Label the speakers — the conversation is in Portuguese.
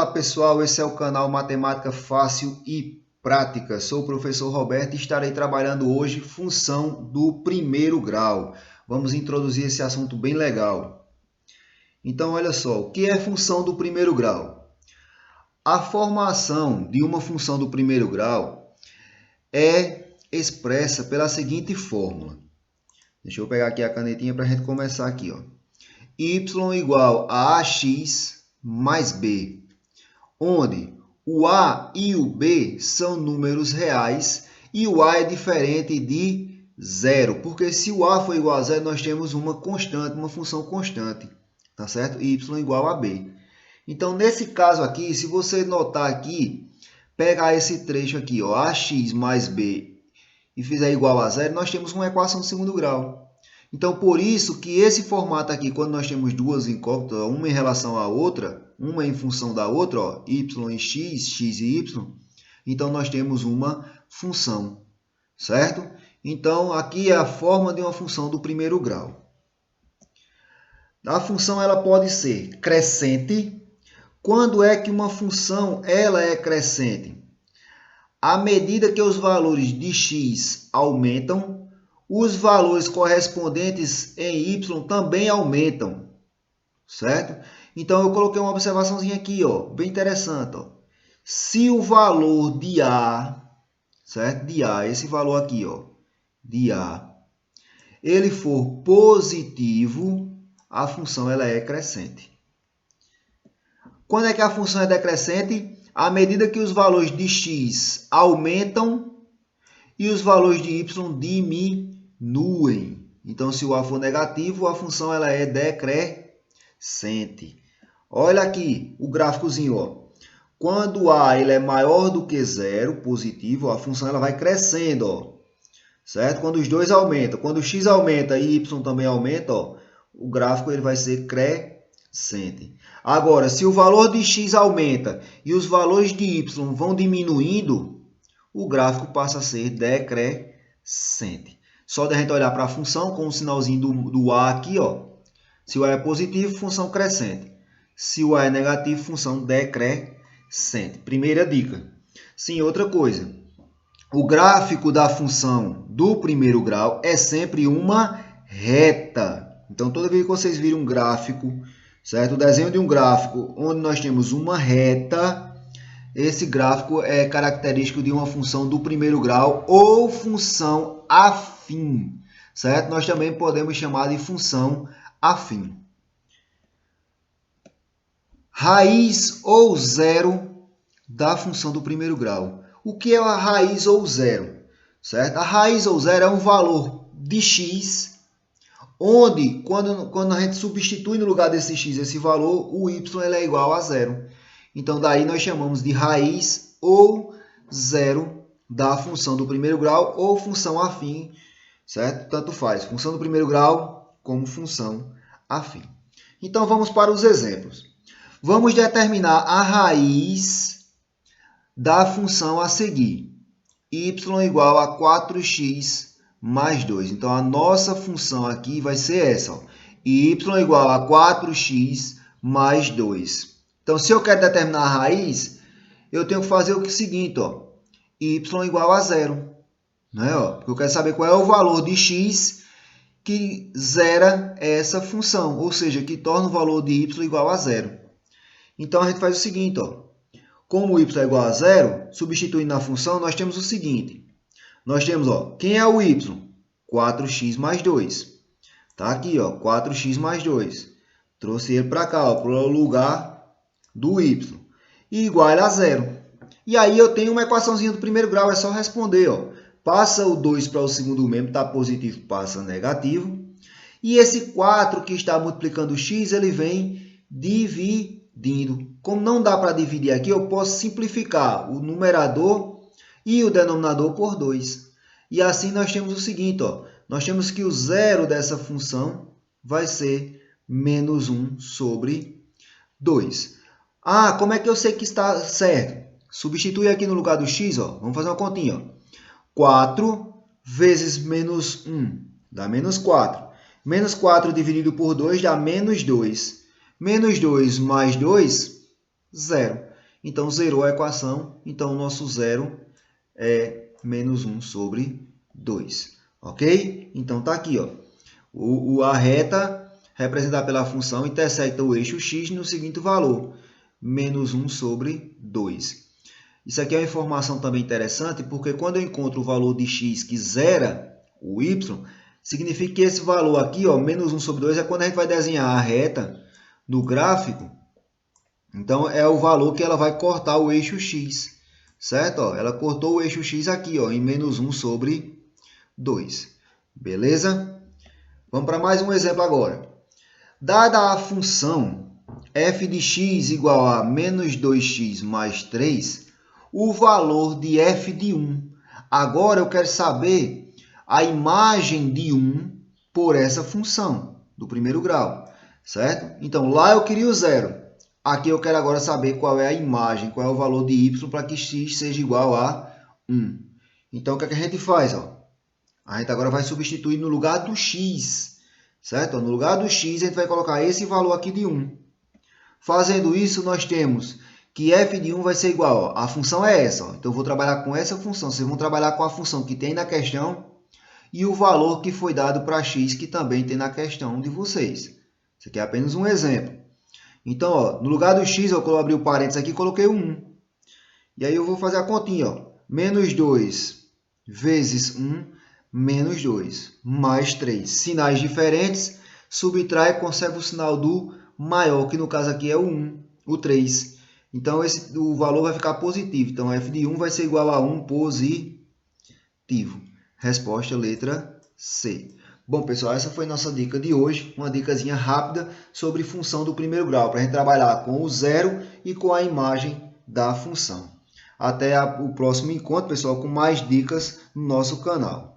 Speaker 1: Olá pessoal, esse é o canal Matemática Fácil e Prática. Sou o professor Roberto e estarei trabalhando hoje função do primeiro grau. Vamos introduzir esse assunto bem legal. Então, olha só, o que é função do primeiro grau? A formação de uma função do primeiro grau é expressa pela seguinte fórmula. Deixa eu pegar aqui a canetinha para a gente começar aqui, ó. Y igual a ax mais b, onde o a e o b são números reais e o a é diferente de zero, porque se o a for igual a zero, nós temos uma constante, uma função constante, tá certo? Y igual a b. Então, nesse caso aqui, se você notar aqui, pegar esse trecho aqui, ó, ax mais b, e fizer igual a zero, nós temos uma equação de segundo grau. Então, por isso que esse formato aqui, quando nós temos duas incógnitas, uma em relação à outra, uma em função da outra, ó, y e x e y, então nós temos uma função, certo? Então, aqui é a forma de uma função do primeiro grau. A função ela pode ser crescente. Quando é que uma função ela é crescente? À medida que os valores de x aumentam, os valores correspondentes em y também aumentam, certo? Então, eu coloquei uma observaçãozinha aqui, ó, bem interessante. Ó. Se o valor de A, certo? De A, esse valor aqui, ó, de A, ele for positivo, a função ela é crescente. Quando é que a função é decrescente? À medida que os valores de x aumentam e os valores de y diminuem. Então, se o a for negativo, a função ela é decrescente. Olha aqui o gráficozinho, ó. Quando a ele é maior do que zero, positivo, a função ela vai crescendo, ó. Certo? Quando os dois aumentam, quando o x aumenta e y também aumenta, ó, o gráfico ele vai ser crescente. Agora, se o valor de x aumenta e os valores de y vão diminuindo, o gráfico passa a ser decrescente. Só de a gente olhar para a função com o sinalzinho do A aqui, ó. Se o A é positivo, função crescente. Se o A é negativo, função decrescente. Primeira dica. Sim, outra coisa. O gráfico da função do primeiro grau é sempre uma reta. Então, toda vez que vocês virem um gráfico, certo? O desenho de um gráfico onde nós temos uma reta, esse gráfico é característico de uma função do primeiro grau ou função afim, certo? Nós também podemos chamar de função afim. Raiz ou zero da função do primeiro grau. O que é a raiz ou zero? Certo? A raiz ou zero é um valor de x, onde, quando a gente substitui no lugar desse x esse valor, o y ele é igual a zero. Então, daí nós chamamos de raiz ou zero da função do primeiro grau ou função afim, certo? Tanto faz, função do primeiro grau como função afim. Então, vamos para os exemplos. Vamos determinar a raiz da função a seguir. Y igual a 4x mais 2. Então, a nossa função aqui vai ser essa. Ó. Y igual a 4x mais 2. Então, se eu quero determinar a raiz, eu tenho que fazer o seguinte, ó, y igual a zero. Né? Ó, porque eu quero saber qual é o valor de x que zera essa função, ou seja, que torna o valor de y igual a zero. Então, a gente faz o seguinte, ó, como y é igual a zero, substituindo na função, nós temos o seguinte. Nós temos, ó, quem é o y? 4x mais 2. Está aqui, ó, 4x mais 2. Trouxe ele para cá, para o lugar do y, e igual a zero. E aí eu tenho uma equaçãozinha do primeiro grau, é só responder, ó. Passa o 2 para o segundo membro, está positivo, passa negativo. E esse 4 que está multiplicando o x, ele vem dividindo. Como não dá para dividir aqui, eu posso simplificar o numerador e o denominador por 2. E assim nós temos o seguinte, ó. Nós temos que o zero dessa função vai ser menos 1 sobre 2. Ah, como é que eu sei que está certo? Substitui aqui no lugar do x, ó. Vamos fazer uma continha. Ó. 4 vezes menos 1 dá menos 4. Menos 4 dividido por 2 dá menos 2. Menos 2 mais 2, 0. Então, zerou a equação. Então, o nosso zero é menos 1 sobre 2. Ok? Então, está aqui. Ó. A reta representada pela função intersecta o eixo x no seguinte valor, menos 1 sobre 2. Isso aqui é uma informação também interessante, porque quando eu encontro o valor de x que zera o y, significa que esse valor aqui, ó, menos 1 sobre 2, é quando a gente vai desenhar a reta no gráfico. Então, é o valor que ela vai cortar o eixo x, certo? Ó, ela cortou o eixo x aqui, ó, em menos 1 sobre 2. Beleza? Vamos para mais um exemplo agora. Dada a função f de x igual a menos 2x mais 3, o valor de f de 1. Agora eu quero saber a imagem de 1 por essa função do primeiro grau, certo? Então, lá eu queria o zero. Aqui eu quero agora saber qual é a imagem, qual é o valor de y para que x seja igual a 1. Então, o que é que a gente faz? Ó? A gente agora vai substituir no lugar do x, certo? No lugar do x, a gente vai colocar esse valor aqui de 1. Fazendo isso, nós temos que f de 1 vai ser igual, ó, a função é essa. Ó. Então, eu vou trabalhar com essa função. Vocês vão trabalhar com a função que tem na questão e o valor que foi dado para x, que também tem na questão de vocês. Isso aqui é apenas um exemplo. Então, ó, no lugar do x, eu abri o parênteses aqui e coloquei o 1. E aí eu vou fazer a continha. Ó. Menos 2 vezes 1, menos 2, mais 3. Sinais diferentes, subtrai e conserva o sinal do maior, que no caso aqui é o 1, o 3. Então, o valor vai ficar positivo. Então, f de 1 vai ser igual a 1 positivo. Resposta, letra C. Bom, pessoal, essa foi a nossa dica de hoje. Uma dicasinha rápida sobre função do primeiro grau, para a gente trabalhar com o zero e com a imagem da função. Até o próximo encontro, pessoal, com mais dicas no nosso canal.